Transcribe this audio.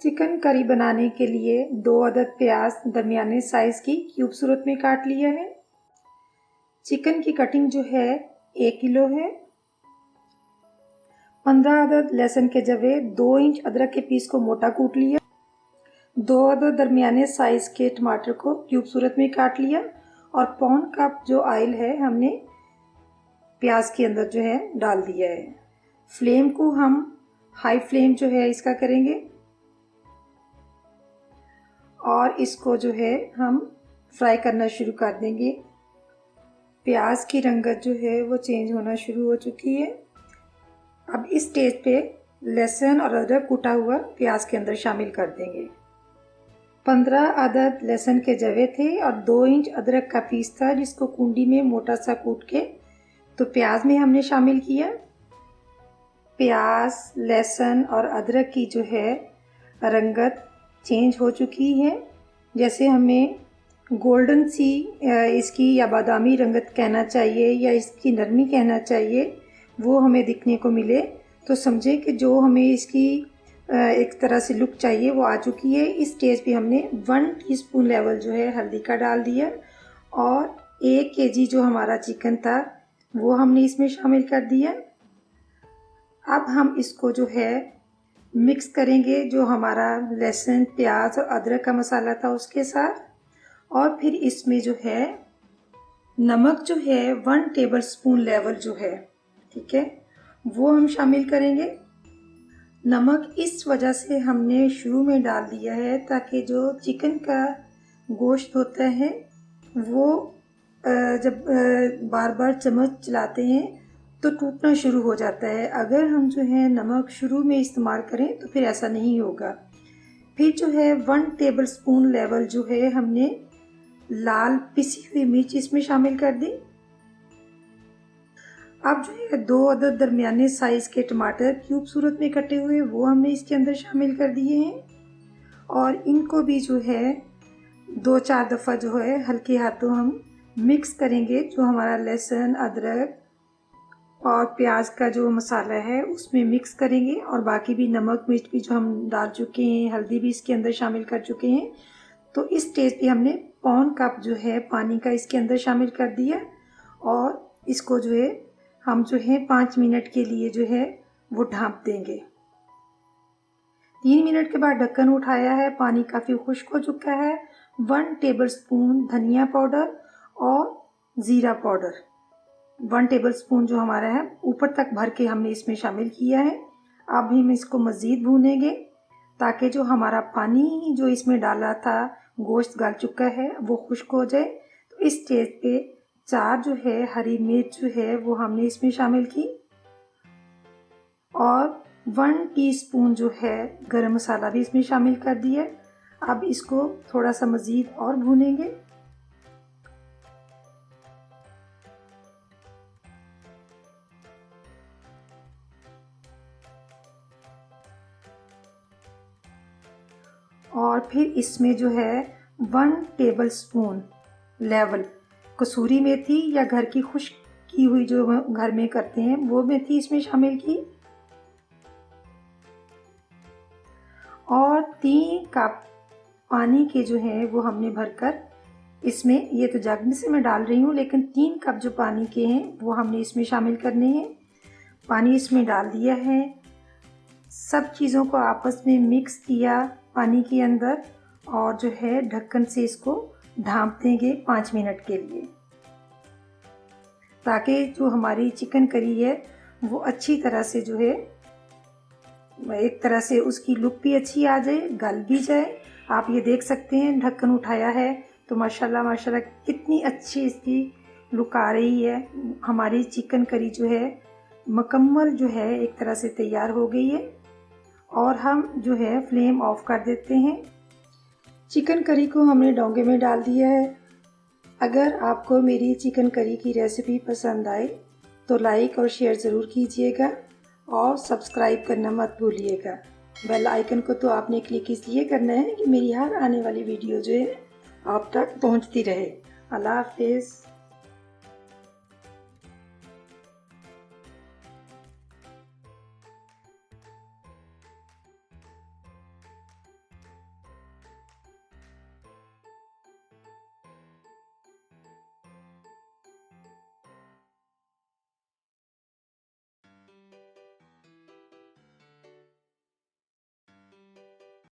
Chicken curry बनाने के लिए 2 अदद प्याज दरमियाने साइज़ की क्यूब सूरत में काट लिया है। चिकन की कटिंग जो है 1 किलो है। 15 अदद लहसुन के जवे, 2 इंच अदरक के पीस को मोटा कूट लिया। 2 अदद दरमियाने साइज़ के टमाटर को क्यूब सूरत में काट लिया और पौन कप जो ऑयल है हमने प्याज के अंदर जो है डाल दिया है। फ्लेम को हम हाई फ्लेम जो है इसका करेंगे और इसको जो है हम फ्राई करना शुरू कर देंगे। प्याज की रंगत जो है वो चेंज होना शुरू हो चुकी है। अब इस स्टेज पे लहसुन और अदरक कूटा हुआ प्याज के अंदर शामिल कर देंगे। 15 अदद लहसुन के जवे थे और 2 इंच अदरक का पीस था जिसको कुंडी में मोटा सा कूट के तो प्याज में हमने शामिल किया। प्याज, लहसुन और अदरक की जो है रंगत चेंज हो चुकी है। जैसे हमें गोल्डन सी इसकी या बादामी रंगत कहना चाहिए या इसकी नरमी कहना चाहिए, वो हमें दिखने को मिले तो समझे कि जो हमें इसकी एक तरह से लुक चाहिए वो आ चुकी है। इस स्टेज पे हमने 1 टीस्पून लेवल जो है हल्दी का डाल दिया और 1 केजी जो हमारा चिकन था वो हमने इसमें शामिल कर दिया। अब हम इसको जो है मिक्स करेंगे जो हमारा लहसुन, प्याज और अदरक का मसाला था उसके साथ, और फिर इसमें जो है नमक जो है 1 टेबलस्पून लेवल जो है, ठीक है, वो हम शामिल करेंगे। नमक इस वजह से हमने शुरू में डाल दिया है ताकि जो चिकन का गोश्त होता है वो जब बार बार चम्मच चलाते हैं तो टूटना शुरू हो जाता है। अगर हम जो है नमक शुरू में इस्तेमाल करें तो फिर ऐसा नहीं होगा। फिर जो है 1 टेबलस्पून लेवल जो है हमने लाल पिसी हुई मिर्च इसमें शामिल कर दी। अब जो है 2 अदद दरमियाने साइज़ के टमाटर क्यूब सूरत में कटे हुए वो हमने इसके अंदर शामिल कर दिए हैं और इनको भी जो है 2-4 दफ़ा जो है हल्के हाथों हम मिक्स करेंगे। जो हमारा लहसुन, अदरक और प्याज का जो मसाला है उसमें मिक्स करेंगे और बाकी भी नमक मिर्च भी जो हम डाल चुके हैं, हल्दी भी इसके अंदर शामिल कर चुके हैं। तो इस स्टेज पे हमने पौन कप जो है पानी का इसके अंदर शामिल कर दिया और इसको जो है हम जो है 5 मिनट के लिए जो है वो ढाँप देंगे। 3 मिनट के बाद ढक्कन उठाया है, पानी काफ़ी खुश्क हो चुका है। 1 टेबलस्पून धनिया पाउडर और ज़ीरा पाउडर 1 टेबलस्पून जो हमारा है ऊपर तक भर के हमने इसमें शामिल किया है। अब हम इसको मज़ीद भूनेंगे ताकि जो हमारा पानी जो इसमें डाला था, गोश्त गल चुका है, वो खुश्क हो जाए। तो इस स्टेज पे 4 जो है हरी मिर्च जो है वो हमने इसमें शामिल की और 1 टीस्पून जो है गरम मसाला भी इसमें शामिल कर दिया। अब इसको थोड़ा सा मज़ीद और भूनेंगे। और फिर इसमें जो है 1 टेबलस्पून लेवल कसूरी मेथी या घर की खुश्क की हुई जो घर में करते हैं वो मेथी इसमें शामिल की और 3 कप पानी के जो है वो हमने भरकर इसमें, ये तो जग में से मैं डाल रही हूँ लेकिन 3 कप जो पानी के हैं वो हमने इसमें शामिल करने हैं। पानी इसमें डाल दिया है, सब चीज़ों को आपस में मिक्स किया पानी के अंदर और जो है ढक्कन से इसको ढाँप देंगे 5 मिनट के लिए ताकि जो हमारी चिकन करी है वो अच्छी तरह से जो है एक तरह से उसकी लुक भी अच्छी आ जाए, गल भी जाए। आप ये देख सकते हैं ढक्कन उठाया है तो माशाल्लाह माशाल्लाह कितनी अच्छी इसकी लुक आ रही है। हमारी चिकन करी जो है मुकम्मल जो है एक तरह से तैयार हो गई है और हम जो है फ्लेम ऑफ कर देते हैं। चिकन करी को हमने डोंगे में डाल दिया है। अगर आपको मेरी चिकन करी की रेसिपी पसंद आए तो लाइक और शेयर ज़रूर कीजिएगा और सब्सक्राइब करना मत भूलिएगा। बेल आइकन को तो आपने क्लिक इसलिए करना है कि मेरी हर आने वाली वीडियो जो है आप तक पहुंचती रहे। अल्लाह हाफिज़।